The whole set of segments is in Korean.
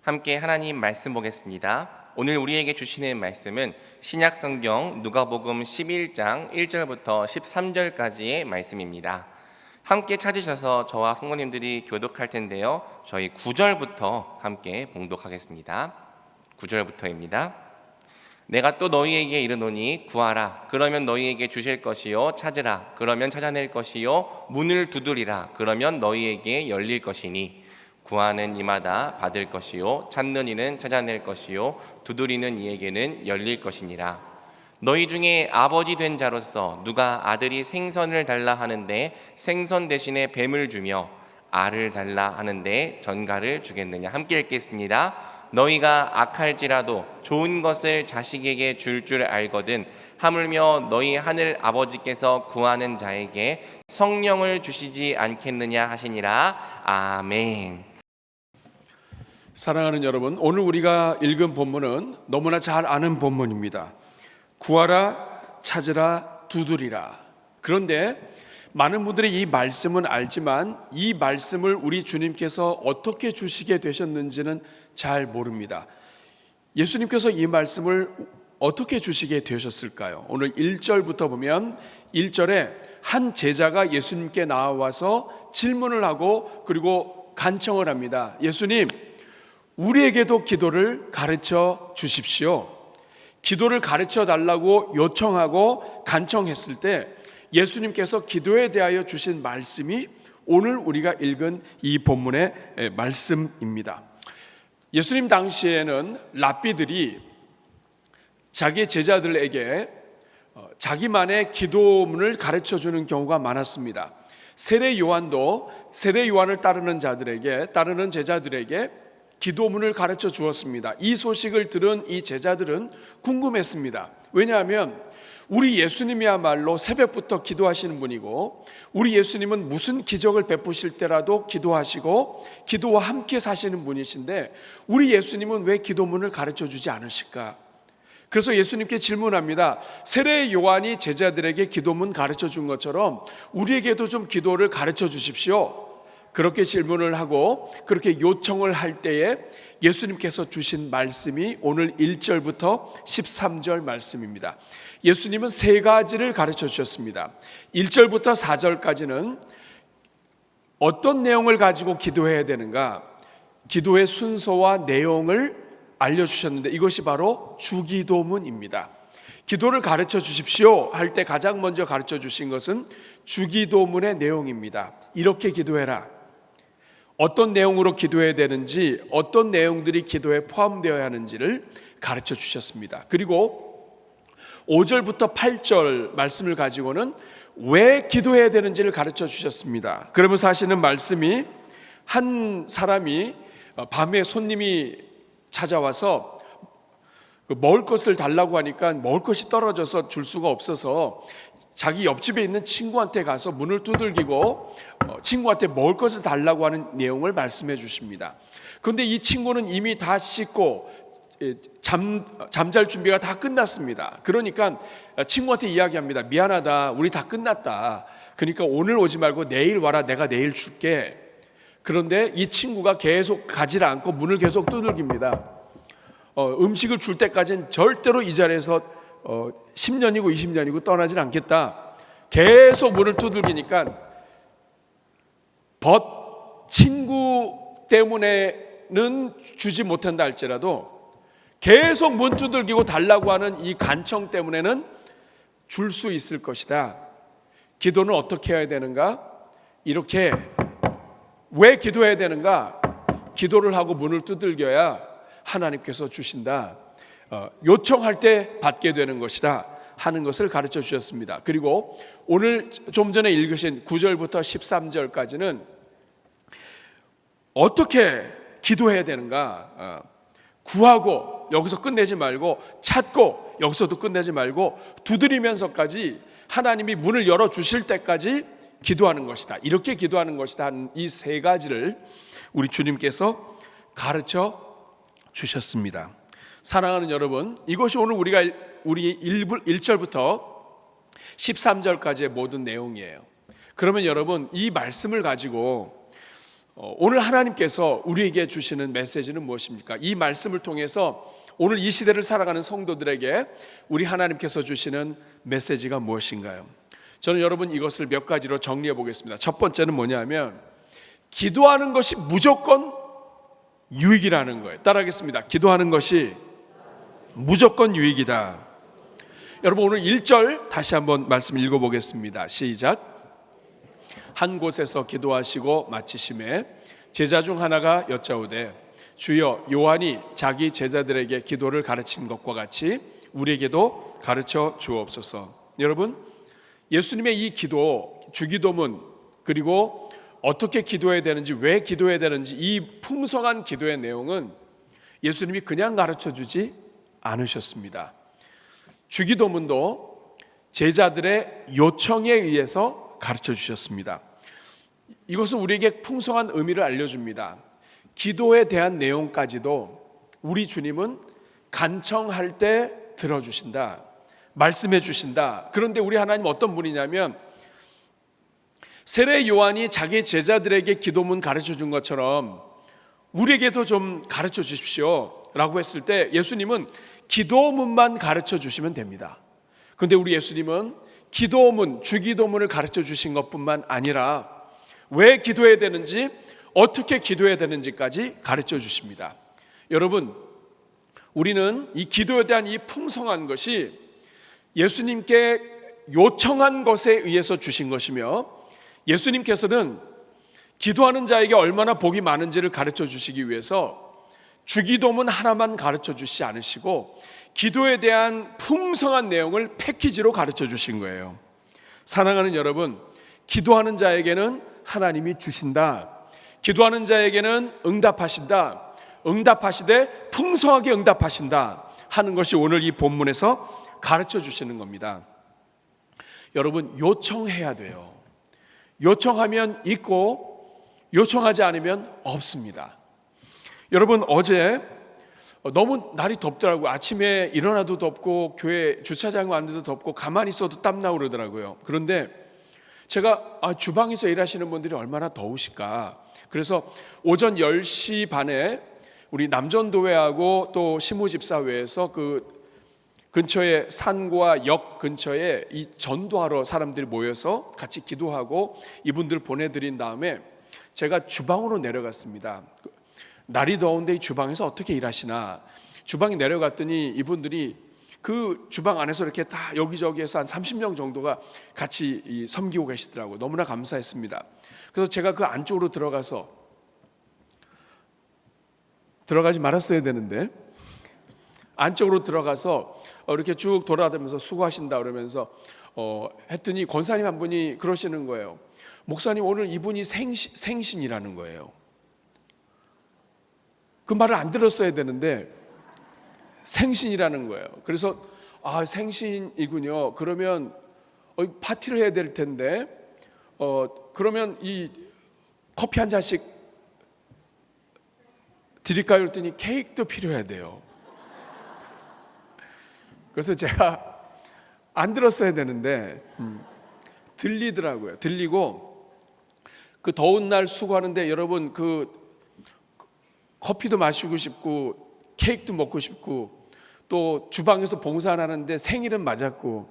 함께 하나님 말씀 보겠습니다. 오늘 우리에게 주시는 말씀은 신약성경 누가복음 11장 1절부터 13절까지의 말씀입니다. 함께 찾으셔서 저와 성도님들이 교독할 텐데요. 저희 9절부터 함께 봉독하겠습니다. 9절부터입니다. 내가 또 너희에게 이르노니 구하라 그러면 너희에게 주실 것이요 찾으라 그러면 찾아낼 것이요 문을 두드리라 그러면 너희에게 열릴 것이니 구하는 이마다 받을 것이요 찾는 이는 찾아낼 것이요 두드리는 이에게는 열릴 것이니라. 너희 중에 아버지 된 자로서 누가 아들이 생선을 달라 하는데 생선 대신에 뱀을 주며 알을 달라 하는데 전갈을 주겠느냐. 함께 읽겠습니다. 너희가 악할지라도 좋은 것을 자식에게 줄 알거든 하물며 너희 하늘 아버지께서 구하는 자에게 성령을 주시지 않겠느냐 하시니라. 아멘. 사랑하는 여러분, 오늘 우리가 읽은 본문은 너무나 잘 아는 본문입니다. 구하라, 찾으라, 두드리라. 그런데 많은 분들이 이 말씀은 알지만 이 말씀을 우리 주님께서 어떻게 주시게 되셨는지는 잘 모릅니다. 예수님께서 이 말씀을 어떻게 주시게 되셨을까요? 오늘 1절부터 보면 1절에 한 제자가 예수님께 나와서 질문을 하고 그리고 간청을 합니다. 예수님, 우리에게도 기도를 가르쳐 주십시오. 기도를 가르쳐 달라고 요청하고 간청했을 때 예수님께서 기도에 대하여 주신 말씀이 오늘 우리가 읽은 이 본문의 말씀입니다. 예수님 당시에는 랍비들이 자기 제자들에게 자기만의 기도문을 가르쳐 주는 경우가 많았습니다. 세례 요한도 세례 요한을 따르는 제자들에게 기도문을 가르쳐 주었습니다. 이 소식을 들은 이 제자들은 궁금했습니다. 왜냐하면 우리 예수님이야말로 새벽부터 기도하시는 분이고 우리 예수님은 무슨 기적을 베푸실 때라도 기도하시고 기도와 함께 사시는 분이신데 우리 예수님은 왜 기도문을 가르쳐 주지 않으실까? 그래서 예수님께 질문합니다. 세례 요한이 제자들에게 기도문 가르쳐 준 것처럼 우리에게도 좀 기도를 가르쳐 주십시오. 그렇게 질문을 하고 그렇게 요청을 할 때에 예수님께서 주신 말씀이 오늘 1절부터 13절 말씀입니다. 예수님은 세 가지를 가르쳐 주셨습니다. 1절부터 4절까지는 어떤 내용을 가지고 기도해야 되는가, 기도의 순서와 내용을 알려주셨는데 이것이 바로 주기도문입니다. 기도를 가르쳐 주십시오 할 때 가장 먼저 가르쳐 주신 것은 주기도문의 내용입니다. 이렇게 기도해라. 어떤 내용으로 기도해야 되는지, 어떤 내용들이 기도에 포함되어야 하는지를 가르쳐 주셨습니다. 그리고 5절부터 8절 말씀을 가지고는 왜 기도해야 되는지를 가르쳐 주셨습니다. 그러면서 하시는 말씀이 한 사람이 밤에 손님이 찾아와서 먹을 것을 달라고 하니까 먹을 것이 떨어져서 줄 수가 없어서 자기 옆집에 있는 친구한테 가서 문을 두들기고 친구한테 먹을 것을 달라고 하는 내용을 말씀해 주십니다. 그런데 이 친구는 이미 다 씻고 잠잘 준비가 다 끝났습니다. 그러니까 친구한테 이야기합니다. 미안하다, 우리 다 끝났다. 그러니까 오늘 오지 말고 내일 와라, 내가 내일 줄게. 그런데 이 친구가 계속 가지 않고 문을 계속 두들깁니다. 음식을 줄 때까지는 절대로 이 자리에서 10년이고 20년이고 떠나질 않겠다. 계속 문을 두들기니까 친구 때문에는 주지 못한다 할지라도 계속 문 두들기고 달라고 하는 이 간청 때문에는 줄 수 있을 것이다. 기도는 어떻게 해야 되는가? 이렇게. 왜 기도해야 되는가? 기도를 하고 문을 두들겨야 하나님께서 주신다. 요청할 때 받게 되는 것이다 하는 것을 가르쳐 주셨습니다. 그리고 오늘 좀 전에 읽으신 9절부터 13절까지는 어떻게 기도해야 되는가? 구하고 여기서 끝내지 말고, 찾고 여기서도 끝내지 말고, 두드리면서까지 하나님이 문을 열어주실 때까지 기도하는 것이다. 이렇게 기도하는 것이다 하는 이 세 가지를 우리 주님께서 가르쳐 주셨습니다. 사랑하는 여러분, 이것이 오늘 우리 1절부터 13절까지의 모든 내용이에요. 그러면 여러분, 이 말씀을 가지고 오늘 하나님께서 우리에게 주시는 메시지는 무엇입니까? 이 말씀을 통해서 오늘 이 시대를 살아가는 성도들에게 우리 하나님께서 주시는 메시지가 무엇인가요? 저는 여러분 이것을 몇 가지로 정리해 보겠습니다. 첫 번째는 뭐냐면 기도하는 것이 무조건 유익이라는 거예요. 따라하겠습니다. 기도하는 것이 무조건 유익이다. 여러분 오늘 1절 다시 한번 말씀 읽어보겠습니다. 시작. 한 곳에서 기도하시고 마치심에 제자 중 하나가 여짜오되 주여 요한이 자기 제자들에게 기도를 가르친 것과 같이 우리에게도 가르쳐 주옵소서. 여러분 예수님의 이 기도, 주기도문, 그리고 어떻게 기도해야 되는지, 왜 기도해야 되는지 이 풍성한 기도의 내용은 예수님이 그냥 가르쳐 주지 않으셨습니다. 주기도문도 제자들의 요청에 의해서 가르쳐 주셨습니다. 이것은 우리에게 풍성한 의미를 알려줍니다. 기도에 대한 내용까지도 우리 주님은 간청할 때 들어주신다, 말씀해 주신다. 그런데 우리 하나님 어떤 분이냐면 세례 요한이 자기 제자들에게 기도문 가르쳐 준 것처럼 우리에게도 좀 가르쳐 주십시오 라고 했을 때 예수님은 기도문만 가르쳐 주시면 됩니다. 그런데 우리 예수님은 기도문, 주기도문을 가르쳐 주신 것뿐만 아니라 왜 기도해야 되는지, 어떻게 기도해야 되는지까지 가르쳐 주십니다. 여러분, 우리는 이 기도에 대한 이 풍성한 것이 예수님께 요청한 것에 의해서 주신 것이며, 예수님께서는 기도하는 자에게 얼마나 복이 많은지를 가르쳐 주시기 위해서 주기도문 하나만 가르쳐 주시지 않으시고 기도에 대한 풍성한 내용을 패키지로 가르쳐 주신 거예요. 사랑하는 여러분, 기도하는 자에게는 하나님이 주신다. 기도하는 자에게는 응답하신다. 응답하시되 풍성하게 응답하신다 하는 것이 오늘 이 본문에서 가르쳐 주시는 겁니다. 여러분, 요청해야 돼요. 요청하면 있고 요청하지 않으면 없습니다. 여러분, 어제 너무 날이 덥더라고요. 아침에 일어나도 덥고 교회 주차장에 왔는데도 덥고 가만히 있어도 땀나고 그러더라고요. 그런데 제가 주방에서 일하시는 분들이 얼마나 더우실까. 그래서 오전 10시 반에 우리 남전도회하고 또 시무집사회에서 그 근처에 산과 역 근처에 이 전도하러 사람들이 모여서 같이 기도하고 이분들 보내드린 다음에 제가 주방으로 내려갔습니다. 날이 더운데 이 주방에서 어떻게 일하시나. 주방에 내려갔더니 이분들이 그 주방 안에서 이렇게 다 여기저기에서 한 30명 정도가 같이 섬기고 계시더라고요. 너무나 감사했습니다. 그래서 제가 그 안쪽으로 들어가지 말았어야 되는데 안쪽으로 들어가서 이렇게 쭉 돌아다니면서 수고하신다 그러면서 했더니 권사님 한 분이 그러시는 거예요. 목사님, 오늘 이분이 생신이라는 거예요. 그 말을 안 들었어야 되는데 생신이라는 거예요. 그래서 생신이군요. 그러면 파티를 해야 될 텐데 그러면 이 커피 한 잔씩 드릴까요? 그랬더니 케이크도 필요해야 돼요. 그래서 제가 안 들었어야 되는데 들리더라고요. 들리고 그 더운 날 수고하는데 여러분 그 커피도 마시고 싶고 케이크도 먹고 싶고 또 주방에서 봉사하는데 생일은 맞았고,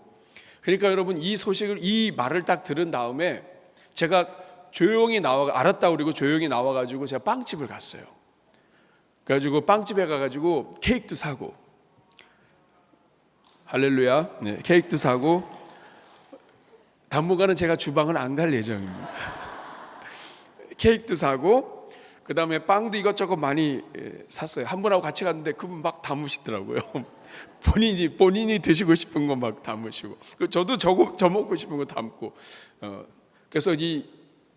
그러니까 여러분 이 말을 딱 들은 다음에 제가 조용히 알았다 그리고 조용히 나와가지고 제가 빵집을 갔어요. 그래가지고 빵집에 가가지고 케이크도 사고, 할렐루야, 네, 케이크도 사고, 당분간은 제가 주방은 안 갈 예정입니다. 케이크도 사고 그 다음에 빵도 이것저것 많이 샀어요. 한 분하고 같이 갔는데 그분 막 담으시더라고요. 본인이 드시고 싶은 거 막 담으시고, 저도 저 먹고 싶은 거 담고, 그래서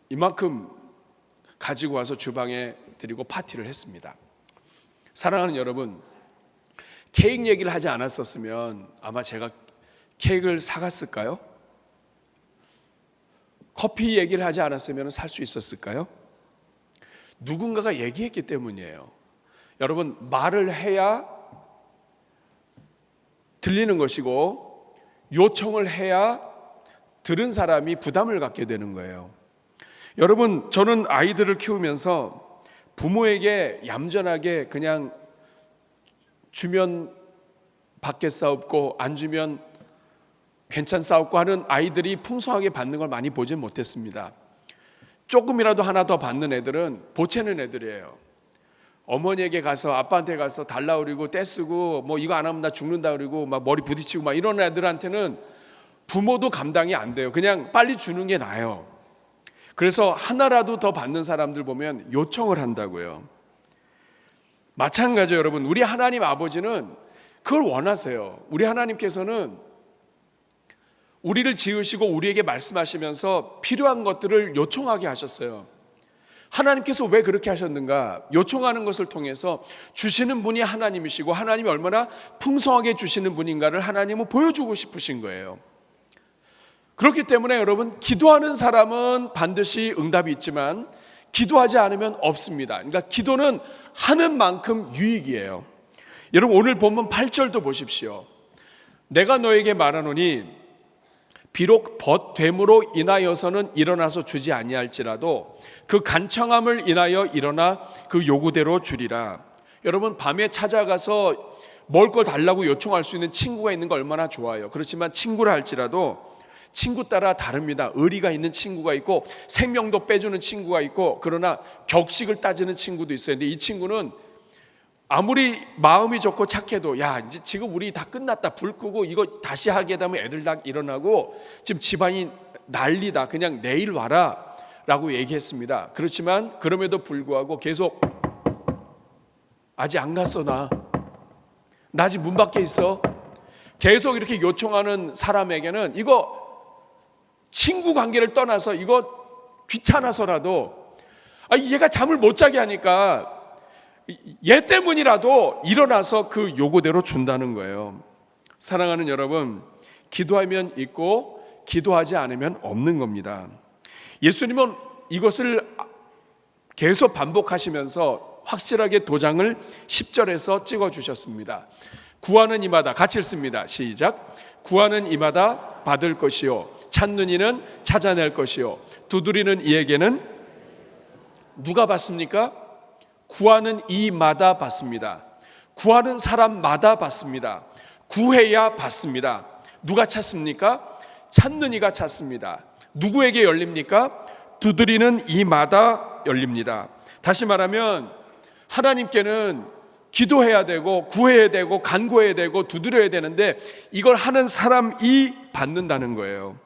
이만큼 가지고 와서 주방에 드리고 파티를 했습니다. 사랑하는 여러분, 케이크 얘기를 하지 않았었으면 아마 제가 케이크를 사갔을까요? 커피 얘기를 하지 않았으면 살 수 있었을까요? 누군가가 얘기했기 때문이에요. 여러분, 말을 해야 들리는 것이고 요청을 해야 들은 사람이 부담을 갖게 되는 거예요. 여러분, 저는 아이들을 키우면서 부모에게 얌전하게 그냥 주면 받게 싸웁고 안 주면 괜찮 싸웁고 하는 아이들이 풍성하게 받는 걸 많이 보진 못했습니다. 조금이라도 하나 더 받는 애들은 보채는 애들이에요. 어머니에게 가서 아빠한테 가서 달라 그러고 떼쓰고 뭐 이거 안 하면 나 죽는다 그러고 막 머리 부딪히고 막 이런 애들한테는 부모도 감당이 안 돼요. 그냥 빨리 주는 게 나아요. 그래서 하나라도 더 받는 사람들 보면 요청을 한다고요. 마찬가지예요, 여러분. 우리 하나님 아버지는 그걸 원하세요. 우리 하나님께서는 우리를 지으시고 우리에게 말씀하시면서 필요한 것들을 요청하게 하셨어요. 하나님께서 왜 그렇게 하셨는가? 요청하는 것을 통해서 주시는 분이 하나님이시고 하나님이 얼마나 풍성하게 주시는 분인가를 하나님은 보여주고 싶으신 거예요. 그렇기 때문에 여러분, 기도하는 사람은 반드시 응답이 있지만 기도하지 않으면 없습니다. 그러니까 기도는 하는 만큼 유익이에요. 여러분, 오늘 본문 8절도 보십시오. 내가 너에게 말하노니 비록 벗됨으로 인하여서는 일어나서 주지 아니할지라도 그 간청함을 인하여 일어나 그 요구대로 주리라. 여러분, 밤에 찾아가서 먹을 걸 달라고 요청할 수 있는 친구가 있는 거 얼마나 좋아요. 그렇지만 친구라 할지라도 친구 따라 다릅니다. 의리가 있는 친구가 있고 생명도 빼주는 친구가 있고, 그러나 격식을 따지는 친구도 있어요. 근데 이 친구는 아무리 마음이 좋고 착해도 야, 이제 지금 우리 다 끝났다, 불 끄고 이거 다시 하게 되면 애들 다 일어나고 지금 집안이 난리다, 그냥 내일 와라 라고 얘기했습니다. 그렇지만 그럼에도 불구하고 계속 아직 안 갔어, 나 아직 문 밖에 있어, 계속 이렇게 요청하는 사람에게는 이거 친구 관계를 떠나서 이거 귀찮아서라도 얘가 잠을 못 자게 하니까 얘 때문이라도 일어나서 그 요구대로 준다는 거예요. 사랑하는 여러분, 기도하면 있고 기도하지 않으면 없는 겁니다. 예수님은 이것을 계속 반복하시면서 확실하게 도장을 10절에서 찍어주셨습니다. 구하는 이마다, 같이 읽습니다. 시작. 구하는 이마다 받을 것이요, 찾는 이는 찾아낼 것이요, 두드리는 이에게는 누가 받습니까? 구하는 이마다 받습니다. 구하는 사람마다 받습니다. 구해야 받습니다. 누가 찾습니까? 찾는 이가 찾습니다. 누구에게 열립니까? 두드리는 이마다 열립니다. 다시 말하면 하나님께는 기도해야 되고 구해야 되고 간구해야 되고 두드려야 되는데 이걸 하는 사람이 받는다는 거예요.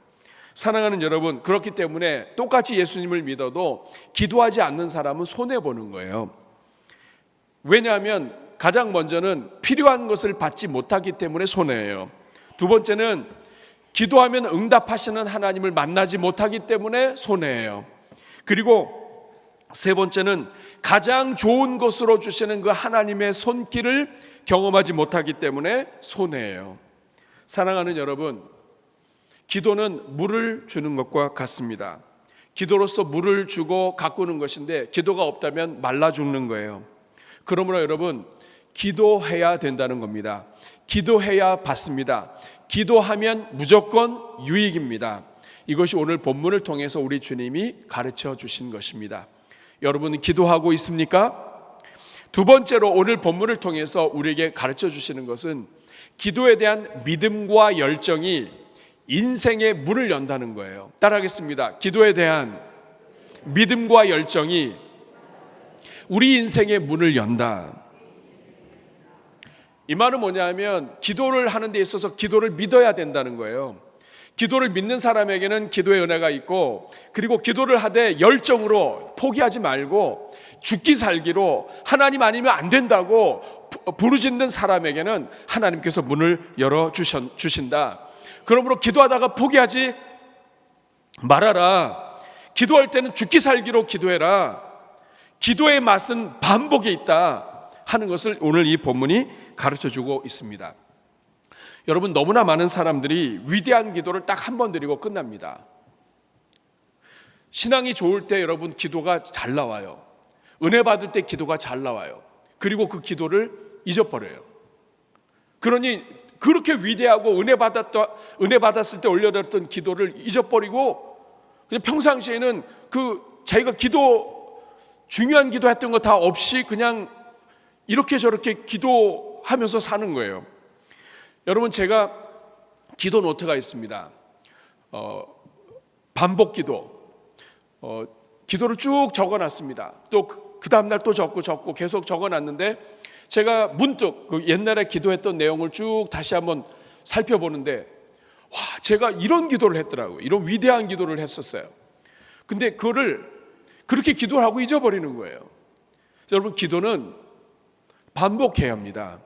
사랑하는 여러분, 그렇기 때문에 똑같이 예수님을 믿어도 기도하지 않는 사람은 손해보는 거예요. 왜냐하면 가장 먼저는 필요한 것을 받지 못하기 때문에 손해예요. 두 번째는 기도하면 응답하시는 하나님을 만나지 못하기 때문에 손해예요. 그리고 세 번째는 가장 좋은 것으로 주시는 그 하나님의 손길을 경험하지 못하기 때문에 손해예요. 사랑하는 여러분, 기도는 물을 주는 것과 같습니다. 기도로서 물을 주고 가꾸는 것인데 기도가 없다면 말라 죽는 거예요. 그러므로 여러분, 기도해야 된다는 겁니다. 기도해야 받습니다. 기도하면 무조건 유익입니다. 이것이 오늘 본문을 통해서 우리 주님이 가르쳐 주신 것입니다. 여러분은 기도하고 있습니까? 두 번째로 오늘 본문을 통해서 우리에게 가르쳐 주시는 것은 기도에 대한 믿음과 열정이 인생의 문을 연다는 거예요. 따라하겠습니다. 기도에 대한 믿음과 열정이 우리 인생의 문을 연다. 이 말은 뭐냐면 기도를 하는 데 있어서 기도를 믿어야 된다는 거예요. 기도를 믿는 사람에게는 기도의 은혜가 있고, 그리고 기도를 하되 열정으로 포기하지 말고 죽기 살기로 하나님 아니면 안 된다고 부르짖는 사람에게는 하나님께서 문을 열어주신다. 그러므로 기도하다가 포기하지 말아라. 기도할 때는 죽기 살기로 기도해라. 기도의 맛은 반복에 있다 하는 것을 오늘 이 본문이 가르쳐주고 있습니다. 여러분, 너무나 많은 사람들이 위대한 기도를 딱 한 번 드리고 끝납니다. 신앙이 좋을 때 여러분 기도가 잘 나와요. 은혜 받을 때 기도가 잘 나와요. 그리고 그 기도를 잊어버려요. 그러니 그렇게 위대하고 은혜 받았을 때 올려드렸던 기도를 잊어버리고 그냥 평상시에는 그 자기가 중요한 기도했던 거 다 없이 그냥 이렇게 저렇게 기도하면서 사는 거예요. 여러분, 제가 기도 노트가 있습니다. 반복 기도, 기도를 쭉 적어놨습니다. 또 그 다음날 또 적고 계속 적어놨는데, 제가 문득 그 옛날에 기도했던 내용을 쭉 다시 한번 살펴보는데, 와, 제가 이런 기도를 했더라고요. 이런 위대한 기도를 했었어요. 근데 그거를 그렇게 기도를 하고 잊어버리는 거예요. 여러분, 기도는 반복해야 합니다.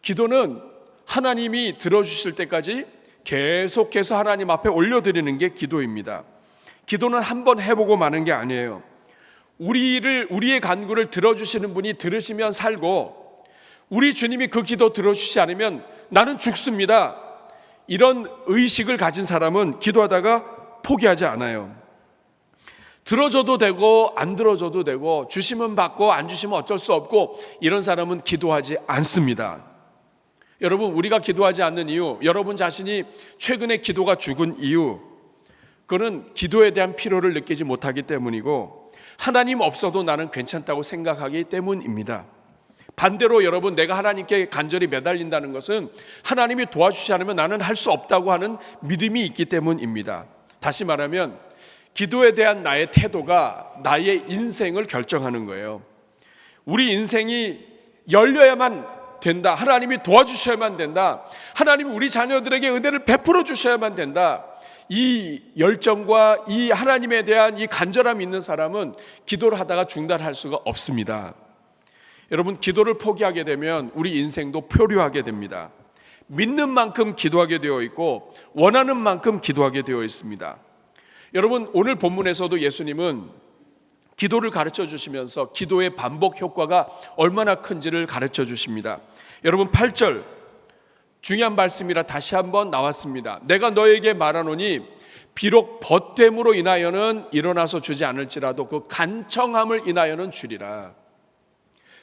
기도는 하나님이 들어주실 때까지 계속해서 하나님 앞에 올려드리는 게 기도입니다. 기도는 한번 해보고 마는 게 아니에요. 우리의 간구를 들어주시는 분이 들으시면 살고, 우리 주님이 그 기도 들어주시지 않으면 나는 죽습니다. 이런 의식을 가진 사람은 기도하다가 포기하지 않아요. 들어줘도 되고 안 들어줘도 되고, 주시면 받고 안 주시면 어쩔 수 없고, 이런 사람은 기도하지 않습니다. 여러분, 우리가 기도하지 않는 이유, 여러분 자신이 최근에 기도가 죽은 이유, 그거는 기도에 대한 필요를 느끼지 못하기 때문이고, 하나님 없어도 나는 괜찮다고 생각하기 때문입니다. 반대로 여러분, 내가 하나님께 간절히 매달린다는 것은 하나님이 도와주시지 않으면 나는 할 수 없다고 하는 믿음이 있기 때문입니다. 다시 말하면 기도에 대한 나의 태도가 나의 인생을 결정하는 거예요. 우리 인생이 열려야만 된다. 하나님이 도와주셔야만 된다. 하나님이 우리 자녀들에게 은혜를 베풀어 주셔야만 된다. 이 열정과 이 하나님에 대한 이 간절함이 있는 사람은 기도를 하다가 중단할 수가 없습니다. 여러분, 기도를 포기하게 되면 우리 인생도 표류하게 됩니다. 믿는 만큼 기도하게 되어 있고 원하는 만큼 기도하게 되어 있습니다. 여러분, 오늘 본문에서도 예수님은 기도를 가르쳐 주시면서 기도의 반복 효과가 얼마나 큰지를 가르쳐 주십니다. 여러분, 8절 중요한 말씀이라 다시 한번 나왔습니다. 내가 너에게 말하노니 비록 벗됨으로 인하여는 일어나서 주지 않을지라도 그 간청함을 인하여는 주리라.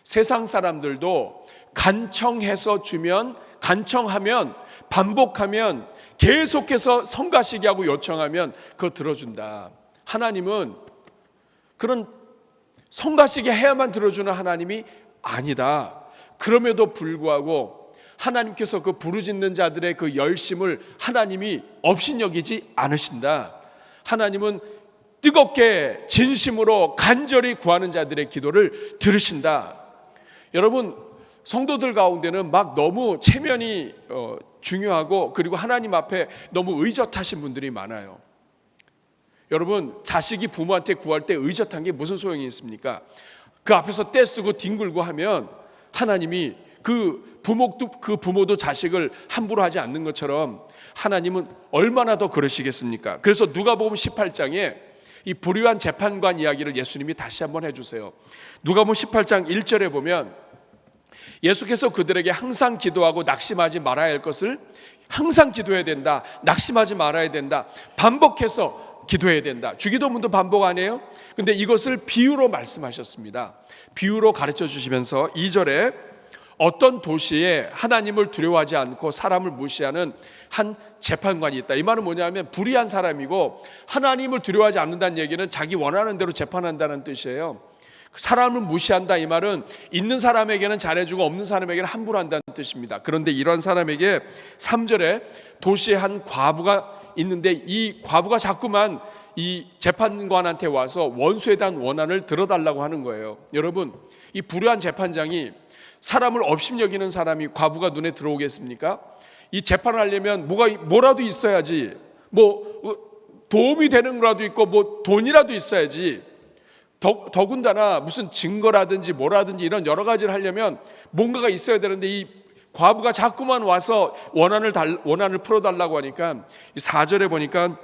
세상 사람들도 간청해서 주면, 간청하면, 반복하면, 계속해서 성가시게 하고 요청하면 그거 들어준다. 하나님은 그런 성가시게 해야만 들어주는 하나님이 아니다. 그럼에도 불구하고 하나님께서 그 부르짖는 자들의 그 열심을 하나님이 업신여기지 않으신다. 하나님은 뜨겁게 진심으로 간절히 구하는 자들의 기도를 들으신다. 여러분, 성도들 가운데는 막 너무 체면이 중요하고, 그리고 하나님 앞에 너무 의젓하신 분들이 많아요. 여러분, 자식이 부모한테 구할 때 의젓한 게 무슨 소용이 있습니까? 그 앞에서 떼쓰고 뒹굴고 하면 하나님이 그 부모도 자식을 함부로 하지 않는 것처럼 하나님은 얼마나 더 그러시겠습니까? 그래서 누가복음 18장에 이 불의한 재판관 이야기를 예수님이 다시 한번 해주세요. 누가복음 18장 1절에 보면 예수께서 그들에게 항상 기도하고 낙심하지 말아야 할 것을 항상 기도해야 된다, 낙심하지 말아야 된다, 반복해서 기도해야 된다. 주기도문도 반복 안 해요? 근데 이것을 비유로 말씀하셨습니다. 비유로 가르쳐 주시면서 2절에 어떤 도시에 하나님을 두려워하지 않고 사람을 무시하는 한 재판관이 있다. 이 말은 뭐냐면 불의한 사람이고, 하나님을 두려워하지 않는다는 얘기는 자기 원하는 대로 재판한다는 뜻이에요. 사람을 무시한다, 이 말은 있는 사람에게는 잘해주고 없는 사람에게는 함부로 한다는 뜻입니다. 그런데 이러한 사람에게 3절에 도시에 한 과부가 있는데, 이 과부가 자꾸만 이 재판관한테 와서 원수에 대한 원한을 들어달라고 하는 거예요. 여러분, 이 불의한 재판장이 사람을 업신여기는 사람이 과부가 눈에 들어오겠습니까? 이 재판을 하려면 뭐라도 있어야지, 도움이 되는 거라도 있고 돈이라도 있어야지. 더군다나 무슨 증거라든지 뭐라든지 이런 여러 가지를 하려면 뭔가가 있어야 되는데, 이 과부가 자꾸만 와서 원한을 풀어달라고 하니까 4절에 보니까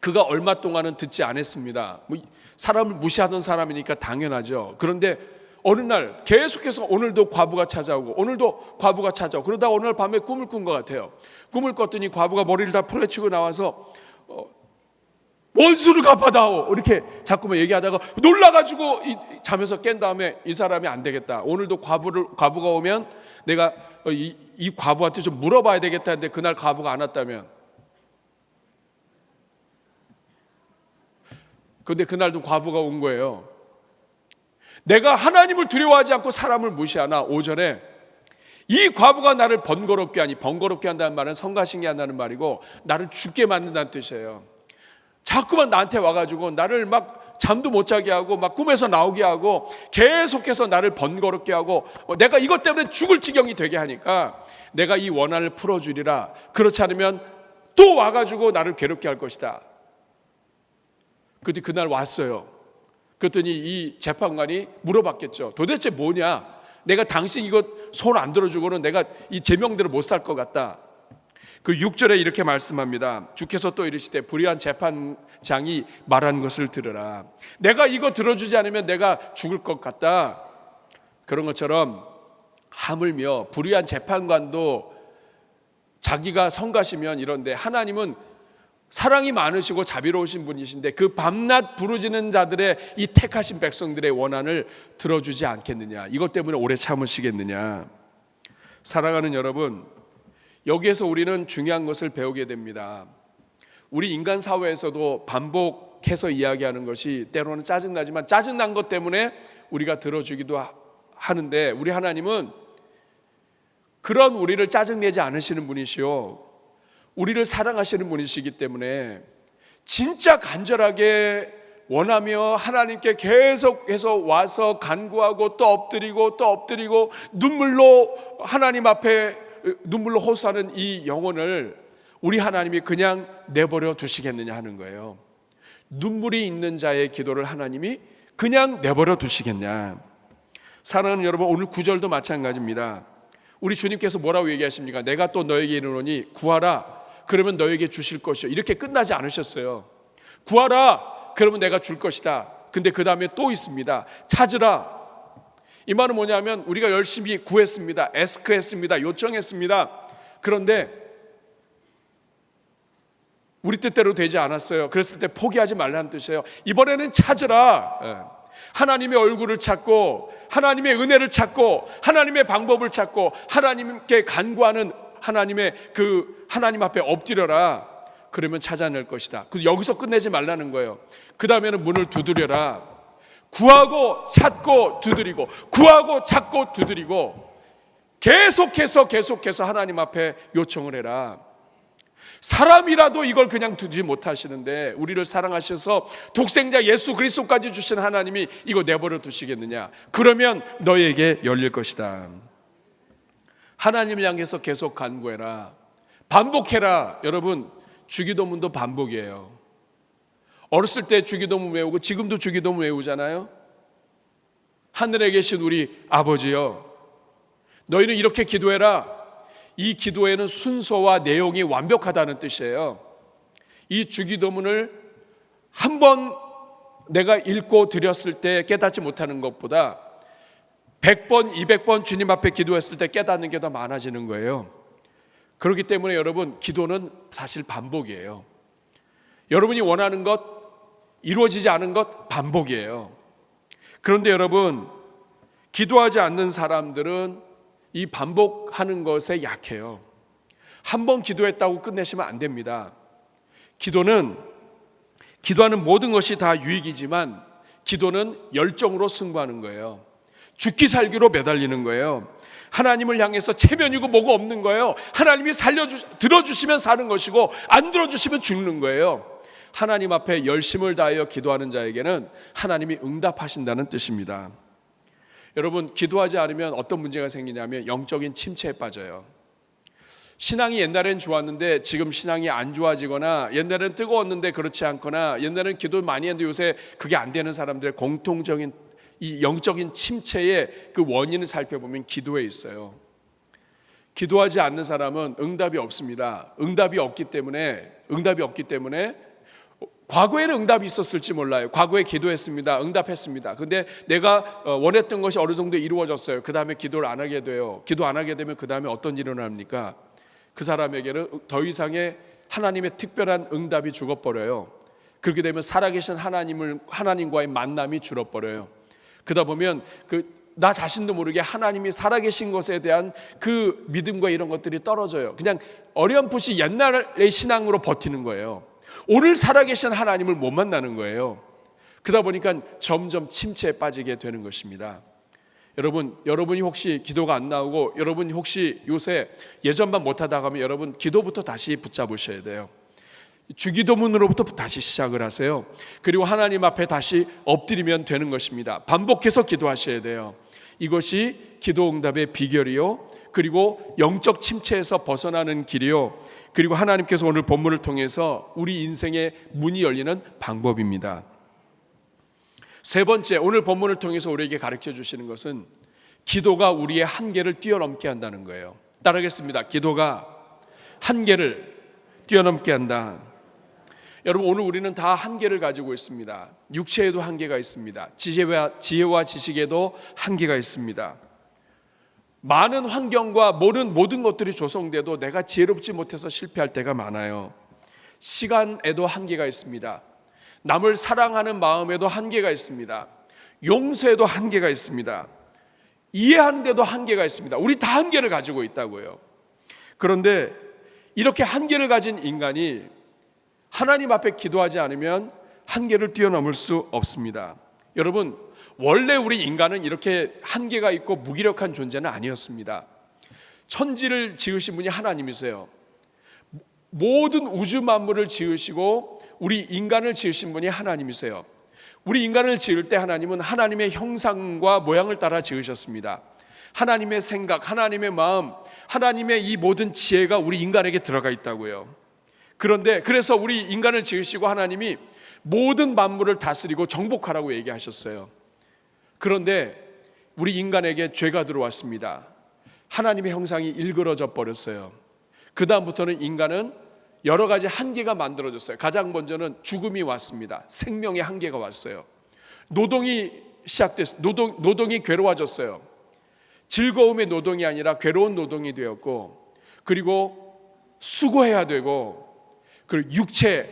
그가 얼마 동안은 듣지 않았습니다. 사람을 무시하던 사람이니까 당연하죠. 그런데 어느 날 계속해서 오늘도 과부가 찾아오고 오늘도 과부가 찾아오고, 그러다 어느 날 밤에 꿈을 꾼 것 같아요. 꿈을 꿨더니 과부가 머리를 다 풀어헤치고 나와서 원수를 갚아다오 이렇게 자꾸만 얘기하다가 놀라가지고 잠에서 깬 다음에 이 사람이 안 되겠다, 오늘도 과부가 오면 내가 이 과부한테 좀 물어봐야 되겠다 했는데, 그날 과부가 안 왔다면 그런데 그날도 과부가 온 거예요. 내가 하나님을 두려워하지 않고 사람을 무시하나 5절에 이 과부가 나를 번거롭게 하니, 번거롭게 한다는 말은 성가시게 한다는 말이고 나를 죽게 만든다는 뜻이에요. 자꾸만 나한테 와가지고 나를 막 잠도 못 자게 하고 막 꿈에서 나오게 하고 계속해서 나를 번거롭게 하고 내가 이것 때문에 죽을 지경이 되게 하니까 내가 이 원한을 풀어주리라. 그렇지 않으면 또 와가지고 나를 괴롭게 할 것이다. 그때 그날 왔어요. 그랬더니 이 재판관이 물어봤겠죠. 도대체 뭐냐? 내가 당신 이거 손 안 들어주고는 내가 이 제명대로 못 살 것 같다. 그 6절에 이렇게 말씀합니다. 주께서 또 이르시되 불의한 재판장이 말한 것을 들으라. 내가 이거 들어주지 않으면 내가 죽을 것 같다. 그런 것처럼 하물며 불의한 재판관도 자기가 성가시면 이런데, 하나님은 사랑이 많으시고 자비로우신 분이신데 그 밤낮 부르짖는 자들의 이 택하신 백성들의 원한을 들어주지 않겠느냐. 이것 때문에 오래 참으시겠느냐. 사랑하는 여러분, 여기에서 우리는 중요한 것을 배우게 됩니다. 우리 인간 사회에서도 반복해서 이야기하는 것이 때로는 짜증나지만 짜증난 것 때문에 우리가 들어주기도 하는데, 우리 하나님은 그런 우리를 짜증내지 않으시는 분이시오, 우리를 사랑하시는 분이시기 때문에 진짜 간절하게 원하며 하나님께 계속해서 와서 간구하고 또 엎드리고 또 엎드리고 눈물로 하나님 앞에 눈물로 호소하는 이 영혼을 우리 하나님이 그냥 내버려 두시겠느냐 하는 거예요. 눈물이 있는 자의 기도를 하나님이 그냥 내버려 두시겠냐. 사랑하는 여러분, 오늘 9절도 마찬가지입니다. 우리 주님께서 뭐라고 얘기하십니까? 내가 또 너에게 이르노니 구하라 그러면 너에게 주실 것이요. 이렇게 끝나지 않으셨어요. 구하라 그러면 내가 줄 것이다. 근데 그 다음에 또 있습니다. 찾으라. 이 말은 뭐냐면 우리가 열심히 구했습니다. 애스크했습니다. 요청했습니다. 그런데 우리 뜻대로 되지 않았어요. 그랬을 때 포기하지 말라는 뜻이에요. 이번에는 찾으라. 하나님의 얼굴을 찾고 하나님의 은혜를 찾고 하나님의 방법을 찾고 하나님께 간구하는 하나님 앞에 엎드려라. 그러면 찾아낼 것이다. 여기서 끝내지 말라는 거예요. 그 다음에는 문을 두드려라. 구하고 찾고 두드리고 구하고 찾고 두드리고 계속해서 하나님 앞에 요청을 해라. 사람이라도 이걸 그냥 두지 못하시는데 우리를 사랑하셔서 독생자 예수 그리스도까지 주신 하나님이 이거 내버려 두시겠느냐? 그러면 너에게 열릴 것이다. 하나님을 향해서 계속 간구해라. 반복해라. 여러분, 주기도문도 반복이에요. 어렸을 때 주기도문 외우고 지금도 주기도문 외우잖아요. 하늘에 계신 우리 아버지여, 너희는 이렇게 기도해라. 이 기도에는 순서와 내용이 완벽하다는 뜻이에요. 이 주기도문을 한 번 내가 읽고 드렸을 때 깨닫지 못하는 것보다 100번, 200번 주님 앞에 기도했을 때 깨닫는 게 더 많아지는 거예요. 그렇기 때문에 여러분, 기도는 사실 반복이에요. 여러분이 원하는 것, 이루어지지 않은 것 반복이에요. 그런데 여러분, 기도하지 않는 사람들은 이 반복하는 것에 약해요. 한 번 기도했다고 끝내시면 안 됩니다. 기도하는 모든 것이 다 유익이지만 기도는 열정으로 승부하는 거예요. 죽기 살기로 매달리는 거예요. 하나님을 향해서 체면이고 뭐가 없는 거예요. 하나님이 들어주시면 사는 것이고 안 들어주시면 죽는 거예요. 하나님 앞에 열심을 다하여 기도하는 자에게는 하나님이 응답하신다는 뜻입니다. 여러분, 기도하지 않으면 어떤 문제가 생기냐면 영적인 침체에 빠져요. 신앙이 옛날엔 좋았는데 지금 신앙이 안 좋아지거나, 옛날엔 뜨거웠는데 그렇지 않거나, 옛날엔 기도 많이 했는데 요새 그게 안 되는 사람들의 공통적인 이 영적인 침체의 그 원인을 살펴보면 기도에 있어요. 기도하지 않는 사람은 응답이 없습니다. 응답이 없기 때문에 과거에는 응답이 있었을지 몰라요. 과거에 기도했습니다. 응답했습니다. 근데 내가 원했던 것이 어느 정도 이루어졌어요. 그 다음에 기도를 안 하게 돼요. 기도 안 하게 되면 그 다음에 어떤 일이 일어납니까? 그 사람에게는 더 이상의 하나님의 특별한 응답이 죽어버려요. 그렇게 되면 살아계신 하나님과의 만남이 줄어버려요. 그러다 보면 나 자신도 모르게 하나님이 살아계신 것에 대한 그 믿음과 이런 것들이 떨어져요. 그냥 어렴풋이 옛날의 신앙으로 버티는 거예요. 오늘 살아계신 하나님을 못 만나는 거예요. 그러다 보니까 점점 침체에 빠지게 되는 것입니다. 여러분이 혹시 기도가 안 나오고 여러분이 혹시 요새 예전만 못하다가 하면 여러분 기도부터 다시 붙잡으셔야 돼요. 주기도문으로부터 다시 시작을 하세요. 그리고 하나님 앞에 다시 엎드리면 되는 것입니다. 반복해서 기도하셔야 돼요. 이것이 기도 응답의 비결이요, 그리고 영적 침체에서 벗어나는 길이요, 그리고 하나님께서 오늘 본문을 통해서 우리 인생의 문이 열리는 방법입니다. 세 번째, 오늘 본문을 통해서 우리에게 가르쳐 주시는 것은 기도가 우리의 한계를 뛰어넘게 한다는 거예요. 따르겠습니다. 기도가 한계를 뛰어넘게 한다. 여러분, 오늘 우리는 다 한계를 가지고 있습니다. 육체에도 한계가 있습니다. 지혜와 지식에도 한계가 있습니다. 많은 환경과 모든 것들이 조성돼도 내가 지혜롭지 못해서 실패할 때가 많아요. 시간에도 한계가 있습니다. 남을 사랑하는 마음에도 한계가 있습니다. 용서에도 한계가 있습니다. 이해하는 데도 한계가 있습니다. 우리 다 한계를 가지고 있다고요. 그런데 이렇게 한계를 가진 인간이 하나님 앞에 기도하지 않으면 한계를 뛰어넘을 수 없습니다. 여러분, 원래 우리 인간은 이렇게 한계가 있고 무기력한 존재는 아니었습니다. 천지를 지으신 분이 하나님이세요. 모든 우주 만물을 지으시고 우리 인간을 지으신 분이 하나님이세요. 우리 인간을 지을 때 하나님은 하나님의 형상과 모양을 따라 지으셨습니다. 하나님의 생각, 하나님의 마음, 하나님의 이 모든 지혜가 우리 인간에게 들어가 있다고요. 그래서 우리 인간을 지으시고 하나님이 모든 만물을 다스리고 정복하라고 얘기하셨어요. 그런데 우리 인간에게 죄가 들어왔습니다. 하나님의 형상이 일그러져 버렸어요. 그 다음부터는 인간은 여러 가지 한계가 만들어졌어요. 가장 먼저는 죽음이 왔습니다. 생명의 한계가 왔어요. 노동이 시작됐어요. 노동이 괴로워졌어요. 즐거움의 노동이 아니라 괴로운 노동이 되었고, 그리고 수고해야 되고, 그리고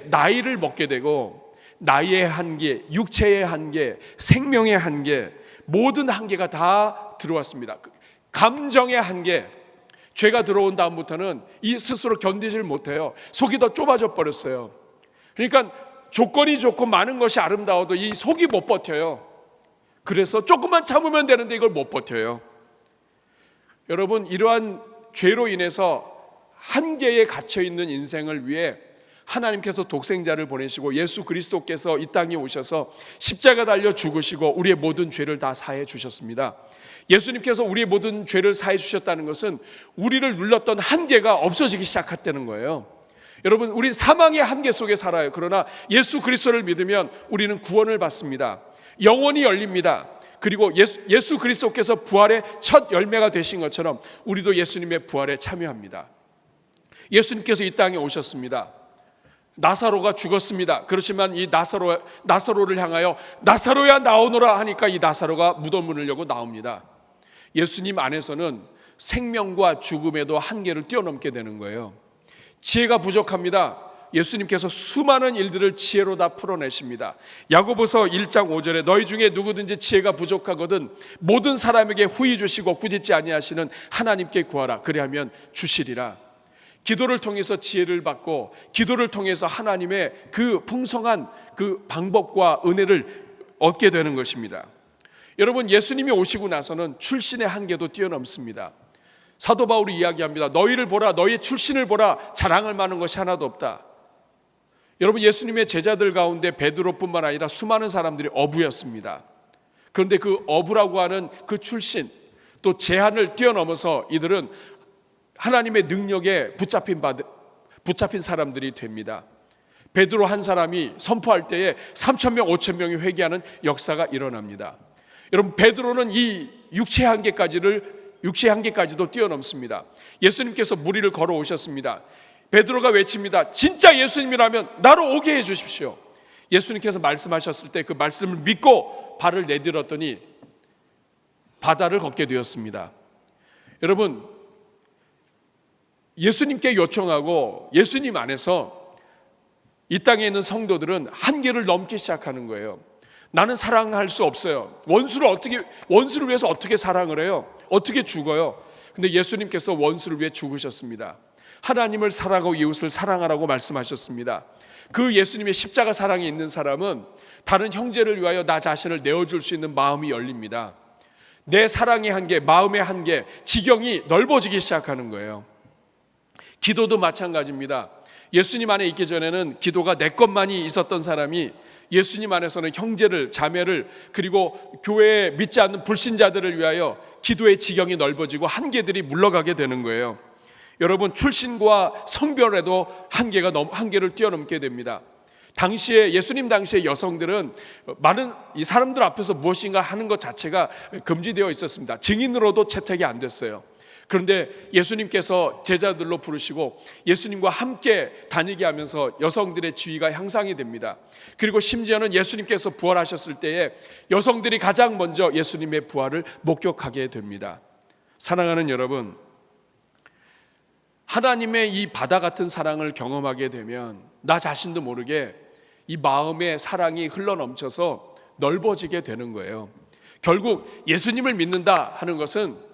나이를 먹게 되고, 나이의 한계, 육체의 한계, 생명의 한계, 모든 한계가 다 들어왔습니다. 감정의 한계, 죄가 들어온 다음부터는 이 스스로 견디질 못해요. 속이 더 좁아져 버렸어요. 그러니까 조건이 좋고 많은 것이 아름다워도 이 속이 못 버텨요. 그래서 조금만 참으면 되는데 이걸 못 버텨요. 여러분, 이러한 죄로 인해서 한계에 갇혀 있는 인생을 위해 하나님께서 독생자를 보내시고 예수 그리스도께서 이 땅에 오셔서 십자가 달려 죽으시고 우리의 모든 죄를 다 사해 주셨습니다. 예수님께서 우리의 모든 죄를 사해 주셨다는 것은 우리를 눌렀던 한계가 없어지기 시작했다는 거예요. 여러분, 우리 사망의 한계 속에 살아요. 그러나 예수 그리스도를 믿으면 우리는 구원을 받습니다. 영혼이 열립니다. 그리고 예수 그리스도께서 부활의 첫 열매가 되신 것처럼 우리도 예수님의 부활에 참여합니다. 예수님께서 이 땅에 오셨습니다. 나사로가 죽었습니다. 그렇지만 이 나사로를 향하여 나사로야 나오너라 하니까 이 나사로가 무덤 문을 열고 나옵니다. 예수님 안에서는 생명과 죽음에도 한계를 뛰어넘게 되는 거예요. 지혜가 부족합니다. 예수님께서 수많은 일들을 지혜로 다 풀어내십니다. 야고보서 1장 5절에 너희 중에 누구든지 지혜가 부족하거든 모든 사람에게 후히 주시고 꾸짖지 아니하시는 하나님께 구하라. 그리하면 주시리라. 기도를 통해서 지혜를 받고 기도를 통해서 하나님의 그 풍성한 그 방법과 은혜를 얻게 되는 것입니다. 여러분, 예수님이 오시고 나서는 출신의 한계도 뛰어넘습니다. 사도 바울이 이야기합니다. 너희를 보라, 너희의 출신을 보라, 자랑할 만한 것이 하나도 없다. 여러분, 예수님의 제자들 가운데 베드로뿐만 아니라 수많은 사람들이 어부였습니다. 그런데 그 어부라고 하는 그 출신, 또 제한을 뛰어넘어서 이들은 하나님의 능력에 붙잡힌 사람들이 됩니다. 베드로 한 사람이 선포할 때에 3,000명, 5,000명이 회개하는 역사가 일어납니다. 여러분, 베드로는 이 육체의 한계까지도 뛰어넘습니다. 예수님께서 무리를 걸어오셨습니다. 베드로가 외칩니다. 진짜 예수님이라면 나로 오게 해 주십시오. 예수님께서 말씀하셨을 때 그 말씀을 믿고 발을 내딛었더니 바다를 걷게 되었습니다. 여러분, 예수님께 요청하고 예수님 안에서 이 땅에 있는 성도들은 한계를 넘기 시작하는 거예요. 나는 사랑할 수 없어요. 원수를 위해서 어떻게 사랑을 해요? 어떻게 죽어요? 근데 예수님께서 원수를 위해 죽으셨습니다. 하나님을 사랑하고 이웃을 사랑하라고 말씀하셨습니다. 그 예수님의 십자가 사랑이 있는 사람은 다른 형제를 위하여 나 자신을 내어줄 수 있는 마음이 열립니다. 내 사랑의 한계, 마음의 한계, 지경이 넓어지기 시작하는 거예요. 기도도 마찬가지입니다. 예수님 안에 있기 전에는 기도가 내 것만이 있었던 사람이 예수님 안에서는 형제를, 자매를, 그리고 교회에 믿지 않는 불신자들을 위하여 기도의 지경이 넓어지고 한계들이 물러가게 되는 거예요. 여러분, 출신과 성별에도 한계를 뛰어넘게 됩니다. 당시에 예수님 당시의 여성들은 많은 이 사람들 앞에서 무엇인가 하는 것 자체가 금지되어 있었습니다. 증인으로도 채택이 안 됐어요. 그런데 예수님께서 제자들로 부르시고 예수님과 함께 다니게 하면서 여성들의 지위가 향상이 됩니다. 그리고 심지어는 예수님께서 부활하셨을 때에 여성들이 가장 먼저 예수님의 부활을 목격하게 됩니다. 사랑하는 여러분, 하나님의 이 바다 같은 사랑을 경험하게 되면 나 자신도 모르게 이 마음의 사랑이 흘러넘쳐서 넓어지게 되는 거예요. 결국 예수님을 믿는다 하는 것은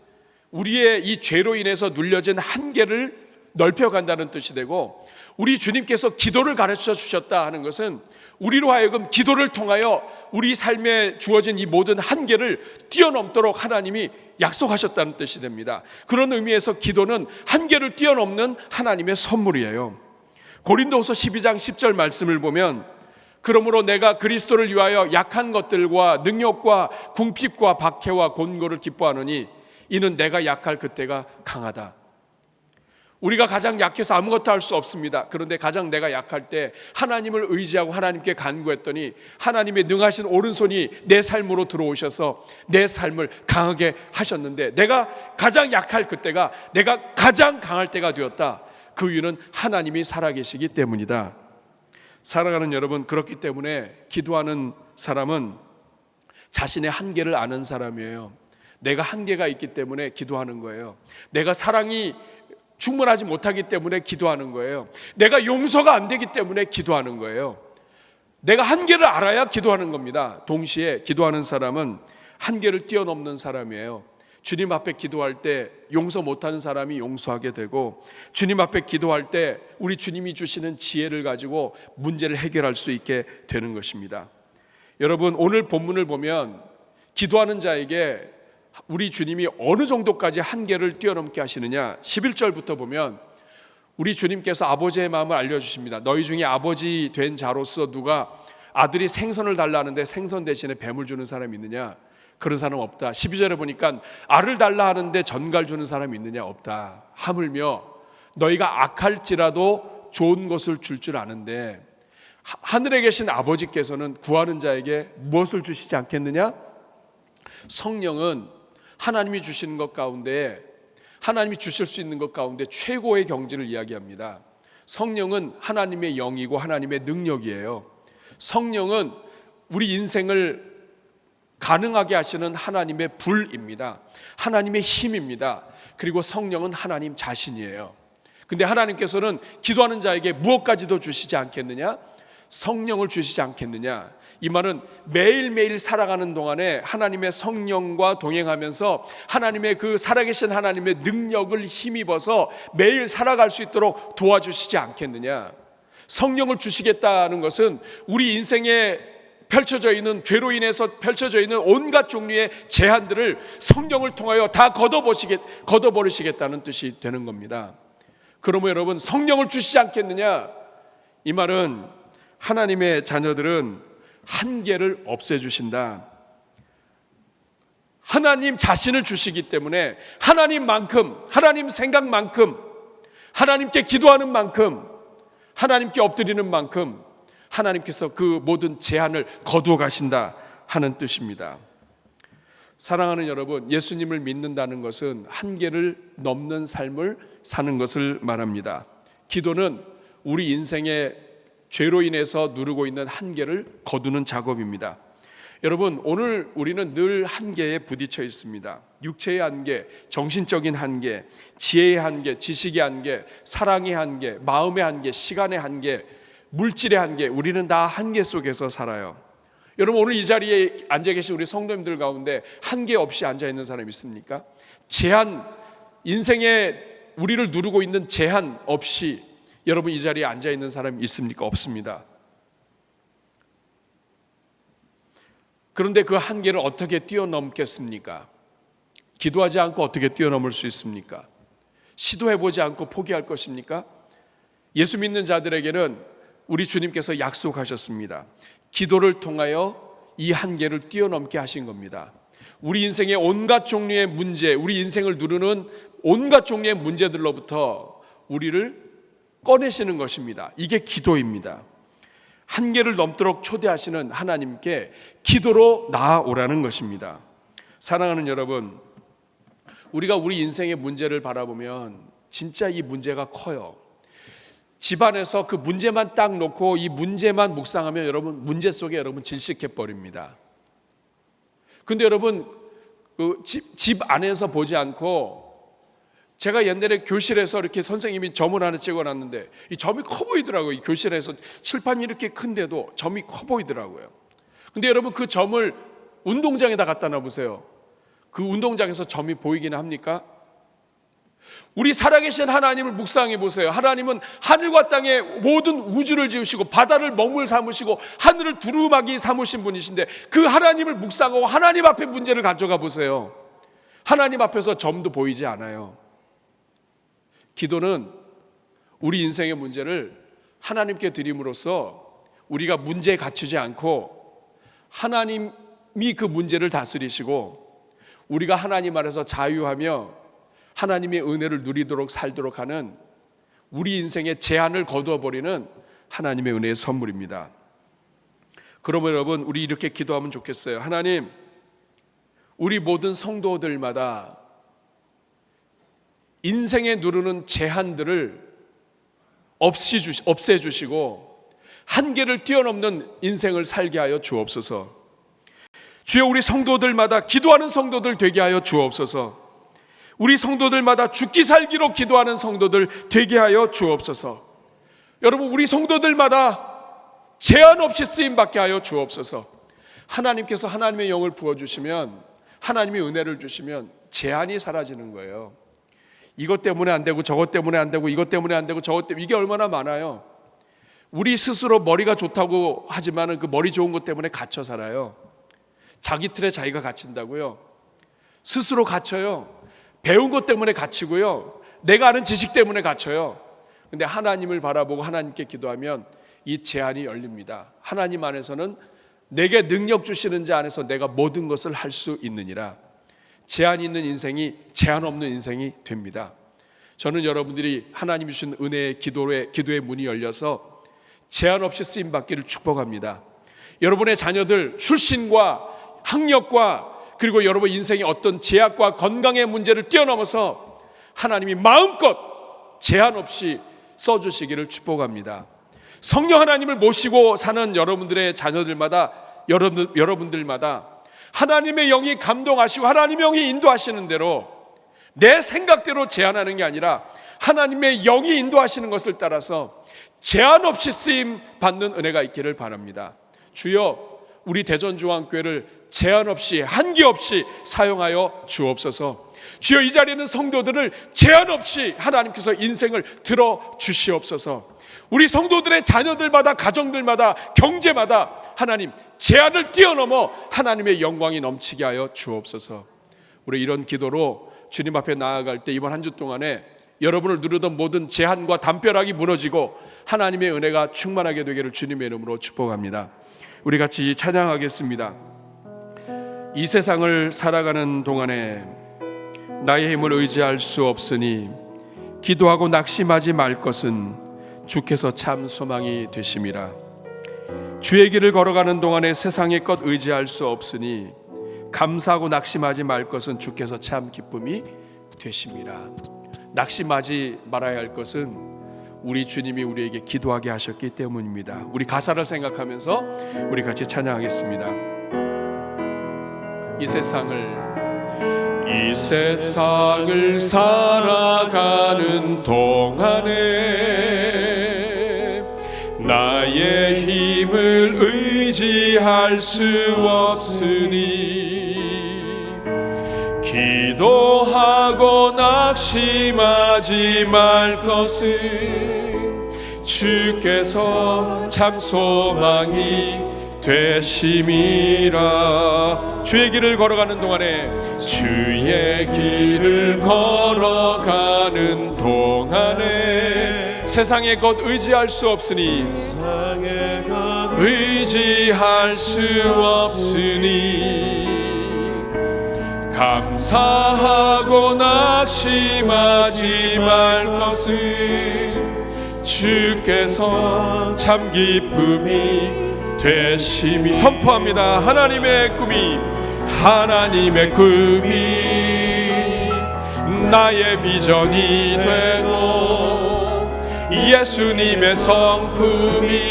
우리의 이 죄로 인해서 눌려진 한계를 넓혀간다는 뜻이 되고, 우리 주님께서 기도를 가르쳐 주셨다 하는 것은 우리로 하여금 기도를 통하여 우리 삶에 주어진 이 모든 한계를 뛰어넘도록 하나님이 약속하셨다는 뜻이 됩니다. 그런 의미에서 기도는 한계를 뛰어넘는 하나님의 선물이에요. 고린도후서 12장 10절 말씀을 보면, 그러므로 내가 그리스도를 위하여 약한 것들과 능력과 궁핍과 박해와 곤고를 기뻐하노니 이는 내가 약할 그때가 강하다. 우리가 가장 약해서 아무것도 할 수 없습니다. 그런데 가장 내가 약할 때 하나님을 의지하고 하나님께 간구했더니 하나님의 능하신 오른손이 내 삶으로 들어오셔서 내 삶을 강하게 하셨는데, 내가 가장 약할 그때가 내가 가장 강할 때가 되었다. 그 이유는 하나님이 살아계시기 때문이다. 사랑하는 여러분, 그렇기 때문에 기도하는 사람은 자신의 한계를 아는 사람이에요. 내가 한계가 있기 때문에 기도하는 거예요. 내가 사랑이 충분하지 못하기 때문에 기도하는 거예요. 내가 용서가 안 되기 때문에 기도하는 거예요. 내가 한계를 알아야 기도하는 겁니다. 동시에 기도하는 사람은 한계를 뛰어넘는 사람이에요. 주님 앞에 기도할 때 용서 못하는 사람이 용서하게 되고, 주님 앞에 기도할 때 우리 주님이 주시는 지혜를 가지고 문제를 해결할 수 있게 되는 것입니다. 여러분, 오늘 본문을 보면 기도하는 자에게 우리 주님이 어느 정도까지 한계를 뛰어넘게 하시느냐, 11절부터 보면 우리 주님께서 아버지의 마음을 알려주십니다. 너희 중에 아버지 된 자로서 누가 아들이 생선을 달라 하는데 생선 대신에 뱀을 주는 사람이 있느냐? 그런 사람 없다. 12절에 보니까 알을 달라 하는데 전갈 주는 사람이 있느냐? 없다. 하물며 너희가 악할지라도 좋은 것을 줄 줄 아는데 하늘에 계신 아버지께서는 구하는 자에게 무엇을 주시지 않겠느냐? 성령은 하나님이 주시는 것 가운데, 하나님이 주실 수 있는 것 가운데 최고의 경지를 이야기합니다. 성령은 하나님의 영이고 하나님의 능력이에요. 성령은 우리 인생을 가능하게 하시는 하나님의 불입니다. 하나님의 힘입니다. 그리고 성령은 하나님 자신이에요. 근데 하나님께서는 기도하는 자에게 무엇까지도 주시지 않겠느냐? 성령을 주시지 않겠느냐? 이 말은 매일매일 살아가는 동안에 하나님의 성령과 동행하면서 하나님의 그 살아계신 하나님의 능력을 힘입어서 매일 살아갈 수 있도록 도와주시지 않겠느냐? 성령을 주시겠다는 것은 우리 인생에 펼쳐져 있는, 죄로 인해서 펼쳐져 있는 온갖 종류의 제한들을 성령을 통하여 다 걷어버리시겠다는 뜻이 되는 겁니다. 그러면 여러분, 성령을 주시지 않겠느냐? 이 말은 하나님의 자녀들은 한계를 없애주신다. 하나님 자신을 주시기 때문에 하나님만큼, 하나님 생각만큼, 하나님께 기도하는 만큼, 하나님께 엎드리는 만큼 하나님께서 그 모든 제한을 거두어 가신다 하는 뜻입니다. 사랑하는 여러분, 예수님을 믿는다는 것은 한계를 넘는 삶을 사는 것을 말합니다. 기도는 우리 인생의 죄로 인해서 누르고 있는 한계를 거두는 작업입니다. 여러분, 오늘 우리는 늘 한계에 부딪혀 있습니다. 육체의 한계, 정신적인 한계, 지혜의 한계, 지식의 한계, 사랑의 한계, 마음의 한계, 시간의 한계, 물질의 한계, 우리는 다 한계 속에서 살아요. 여러분, 오늘 이 자리에 앉아 계신 우리 성도님들 가운데 한계 없이 앉아 있는 사람 있습니까? 제한, 인생의 우리를 누르고 있는 제한 없이 여러분 이 자리에 앉아 있는 사람이 있습니까? 없습니다. 그런데 그 한계를 어떻게 뛰어넘겠습니까? 기도하지 않고 어떻게 뛰어넘을 수 있습니까? 시도해보지 않고 포기할 것입니까? 예수 믿는 자들에게는 우리 주님께서 약속하셨습니다. 기도를 통하여 이 한계를 뛰어넘게 하신 겁니다. 우리 인생의 온갖 종류의 문제, 우리 인생을 누르는 온갖 종류의 문제들로부터 우리를 꺼내시는 것입니다. 이게 기도입니다. 한계를 넘도록 초대하시는 하나님께 기도로 나아오라는 것입니다. 사랑하는 여러분, 우리가 우리 인생의 문제를 바라보면 진짜 이 문제가 커요. 집안에서 그 문제만 딱 놓고 이 문제만 묵상하면 여러분 문제 속에 여러분 질식해 버립니다. 근데 여러분 그 집 안에서 보지 않고, 제가 옛날에 교실에서 이렇게 선생님이 점을 하나 찍어놨는데 이 점이 커 보이더라고요. 이 교실에서 칠판이 이렇게 큰데도 점이 커 보이더라고요. 근데 여러분 그 점을 운동장에다 갖다 놔보세요. 그 운동장에서 점이 보이기는 합니까? 우리 살아계신 하나님을 묵상해 보세요. 하나님은 하늘과 땅의 모든 우주를 지으시고 바다를 먹물 삼으시고 하늘을 두루마기 삼으신 분이신데 그 하나님을 묵상하고 하나님 앞에 문제를 가져가 보세요. 하나님 앞에서 점도 보이지 않아요. 기도는 우리 인생의 문제를 하나님께 드림으로써 우리가 문제에 갇히지 않고 하나님이 그 문제를 다스리시고 우리가 하나님 안에서 자유하며 하나님의 은혜를 누리도록 살도록 하는 우리 인생의 제한을 거두어버리는 하나님의 은혜의 선물입니다. 그러면 여러분 우리 이렇게 기도하면 좋겠어요. 하나님, 우리 모든 성도들마다 인생에 누르는 제한들을 없애주시고 한계를 뛰어넘는 인생을 살게 하여 주옵소서. 주여, 우리 성도들마다 기도하는 성도들 되게 하여 주옵소서. 우리 성도들마다 죽기 살기로 기도하는 성도들 되게 하여 주옵소서. 여러분, 우리 성도들마다 제한 없이 쓰임받게 하여 주옵소서. 하나님께서 하나님의 영을 부어주시면, 하나님의 은혜를 주시면 제한이 사라지는 거예요. 이것 때문에 안 되고 저것 때문에 안 되고 이것 때문에 안 되고 저것 때문에, 이게 얼마나 많아요. 우리 스스로 머리가 좋다고 하지만 그 머리 좋은 것 때문에 갇혀 살아요. 자기 틀에 자기가 갇힌다고요. 스스로 갇혀요. 배운 것 때문에 갇히고요. 내가 아는 지식 때문에 갇혀요. 근데 하나님을 바라보고 하나님께 기도하면 이 제한이 열립니다. 하나님 안에서는 내게 능력 주시는 자 안에서 내가 모든 것을 할 수 있느니라. 제한 있는 인생이 제한 없는 인생이 됩니다. 저는 여러분들이 하나님 주신 은혜의 기도의 문이 열려서 제한 없이 쓰임 받기를 축복합니다. 여러분의 자녀들 출신과 학력과 그리고 여러분 인생의 어떤 제약과 건강의 문제를 뛰어넘어서 하나님이 마음껏 제한 없이 써주시기를 축복합니다. 성령 하나님을 모시고 사는 여러분들의 자녀들마다, 여러분들마다 하나님의 영이 감동하시고 하나님의 영이 인도하시는 대로, 내 생각대로 제한하는 게 아니라 하나님의 영이 인도하시는 것을 따라서 제한 없이 쓰임 받는 은혜가 있기를 바랍니다. 주여, 우리 대전중앙교회를 제한 없이 한계 없이 사용하여 주옵소서. 주여, 이 자리에 있는 성도들을 제한 없이 하나님께서 인생을 들어 주시옵소서. 우리 성도들의 자녀들마다, 가정들마다, 경제마다 하나님 제한을 뛰어넘어 하나님의 영광이 넘치게 하여 주옵소서. 우리 이런 기도로 주님 앞에 나아갈 때 이번 한 주 동안에 여러분을 누르던 모든 제한과 담벼락이 무너지고 하나님의 은혜가 충만하게 되기를 주님의 이름으로 축복합니다. 우리 같이 찬양하겠습니다. 이 세상을 살아가는 동안에 나의 힘을 의지할 수 없으니 기도하고 낙심하지 말 것은 주께서 참 소망이 되심이라. 주의 길을 걸어가는 동안에 세상의 것 의지할 수 없으니 감사하고 낙심하지 말 것은 주께서 참 기쁨이 되심이라. 낙심하지 말아야 할 것은 우리 주님이 우리에게 기도하게 하셨기 때문입니다. 우리 가사를 생각하면서 우리 같이 찬양하겠습니다. 이 세상을 살아가는 동안에 나의 힘을 의지할 수 없으니 기도하고 감사하고 낙심하지 말 것은 주께서 참 소망이 되심이라. 주의 길을 걸어가는 동안에, 주의 길을 걸어가는 동안에 세상의 것 의지할 수 없으니, 의지할 수 없으니 감사하고 낙심하지 말 것은 주께서 참 기쁨이 되심이. 선포합니다. 하나님의 꿈이, 하나님의 꿈이 나의 비전이 되고, 예수님의 성품이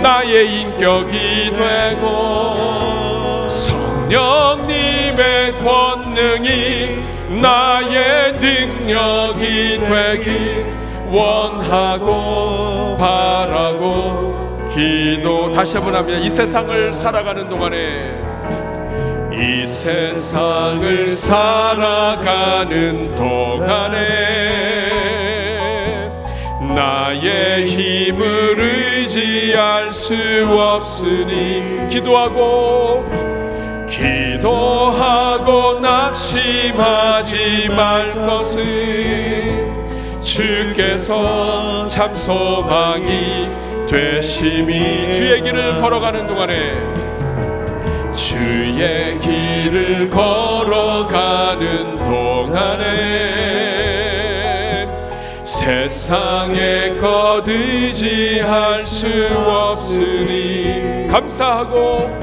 나의 인격이 되고, 성령님의 권능이 나의 능력이 되길 원하고 바라고 기도. 다시 한번 합니다. 이 세상을 살아가는 동안에, 이 세상을 살아가는 동안에 나의 힘을 의지할 수 없으니 기도하고 낙심하지 말 것은 주께서 참 소망이 되심이. 주의 길을 걸어가는 동안에, 주의 길을 걸어가는 동안에 세상의 것 의지할 수 없으니 감사하고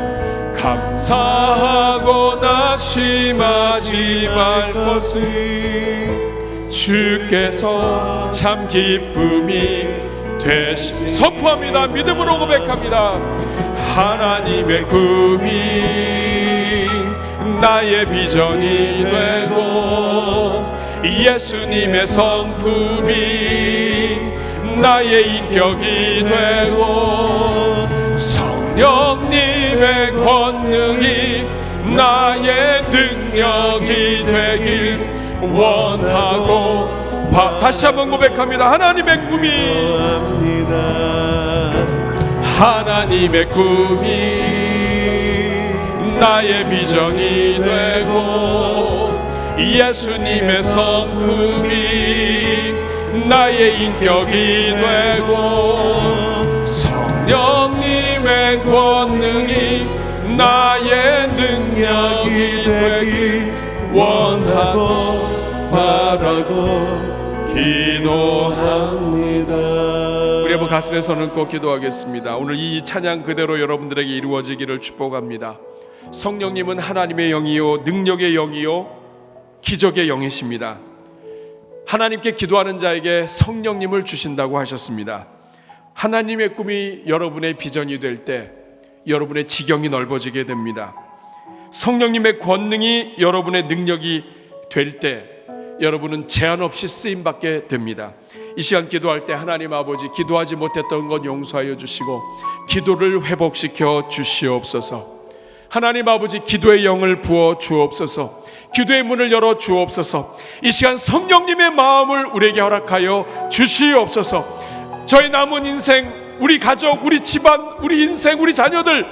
낙심하지 말 것은 주께서 참 기쁨이 되시. 선포합니다. 믿음으로 고백합니다. 하나님의 꿈이 나의 비전이 되고, 예수님의 성품이 나의 인격이 되고, 성령님의 권능이 나의 능력이 되길 원하고 다시 한번 고백합니다. 하나님의 꿈이, 하나님의 꿈이 나의 비전이 되고, 예수님의 성품이 나의 인격이 되고, 성령님의 권능이 나의 능력이 되길 원하고 바라고 기도합니다. 우리 한번 가슴에 손을 꼭 기도하겠습니다. 오늘 이 찬양 그대로 여러분들에게 이루어지기를 축복합니다. 성령님은 하나님의 영이요, 능력의 영이요, 기적의 영이십니다. 하나님께 기도하는 자에게 성령님을 주신다고 하셨습니다. 하나님의 꿈이 여러분의 비전이 될 때 여러분의 지경이 넓어지게 됩니다. 성령님의 권능이 여러분의 능력이 될 때 여러분은 제한 없이 쓰임받게 됩니다. 이 시간 기도할 때 하나님 아버지, 기도하지 못했던 것 용서하여 주시고 기도를 회복시켜 주시옵소서. 하나님 아버지, 기도의 영을 부어 주옵소서. 기도의 문을 열어 주옵소서. 이 시간 성령님의 마음을 우리에게 허락하여 주시옵소서. 저희 남은 인생, 우리 가족, 우리 집안, 우리 인생, 우리 자녀들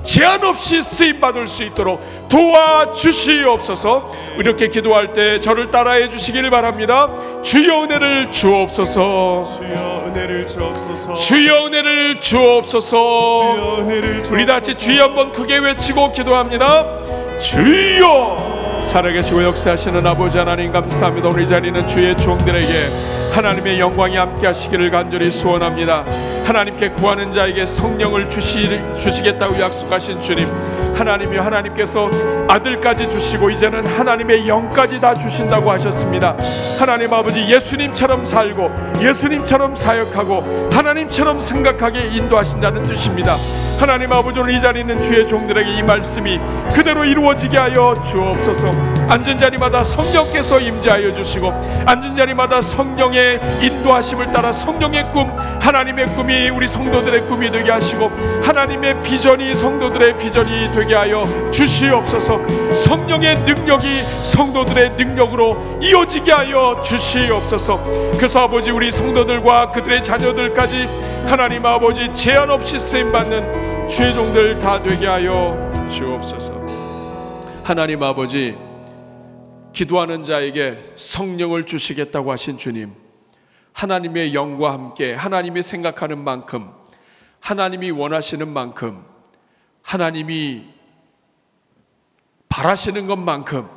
제한 없이 쓰임받을 수 있도록 도와주시옵소서. 이렇게 기도할 때 저를 따라해 주시길 바랍니다. 주여 은혜를 주옵소서. 주여 은혜를 주옵소서. 주여 은혜를 주옵소서. 주여 은혜를 주옵소서. 우리 다같이 주여 한번 크게 외치고 기도합니다. 주여. 살아계시고 역사하시는 아버지 하나님 감사합니다. 오늘 이 자리는 주의 종들에게 하나님의 영광이 함께 하시기를 간절히 소원합니다. 하나님께 구하는 자에게 성령을 주시겠다고 약속하신 주님, 하나님이여, 하나님께서 아들까지 주시고 이제는 하나님의 영까지 다 주신다고 하셨습니다. 하나님 아버지, 예수님처럼 살고 예수님처럼 사역하고 하나님처럼 생각하게 인도하신다는 뜻입니다. 하나님 아버지, 오늘 이 자리에 있는 주의 종들에게 이 말씀이 그대로 이루어지게 하여 주옵소서. 앉은 자리마다 성령께서 임재하여 주시고, 앉은 자리마다 성령의 인도하심을 따라 성령의 꿈, 하나님의 꿈이 우리 성도들의 꿈이 되게 하시고, 하나님의 비전이 성도들의 비전이 되게 하여 주시옵소서. 성령의 능력이 성도들의 능력으로 이어지게 하여 주시옵소서. 그래서 아버지, 우리 성도들과 그들의 자녀들까지 하나님 아버지 제한 없이 쓰임받는 주의 종들 다 되게 하여 주옵소서. 하나님 아버지, 기도하는 자에게 성령을 주시겠다고 하신 주님, 하나님의 영과 함께 하나님이 생각하는 만큼, 하나님이 원하시는 만큼, 하나님이 바라시는 것만큼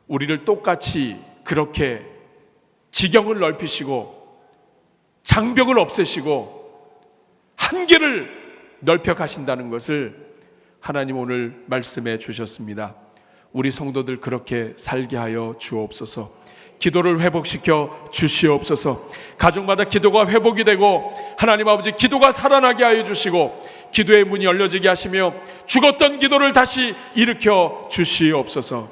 우리를 똑같이 그렇게 지경을 넓히시고 장벽을 없애시고 한계를 넓혀 가신다는 것을 하나님 오늘 말씀해 주셨습니다. 우리 성도들 그렇게 살게 하여 주옵소서. 기도를 회복시켜 주시옵소서. 가정마다 기도가 회복이 되고 하나님 아버지 기도가 살아나게 하여 주시고, 기도의 문이 열려지게 하시며 죽었던 기도를 다시 일으켜 주시옵소서.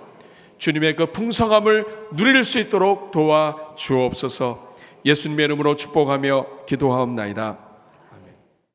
주님의 그 풍성함을 누릴 수 있도록 도와 주옵소서. 예수님의 이름으로 축복하며 기도하옵나이다.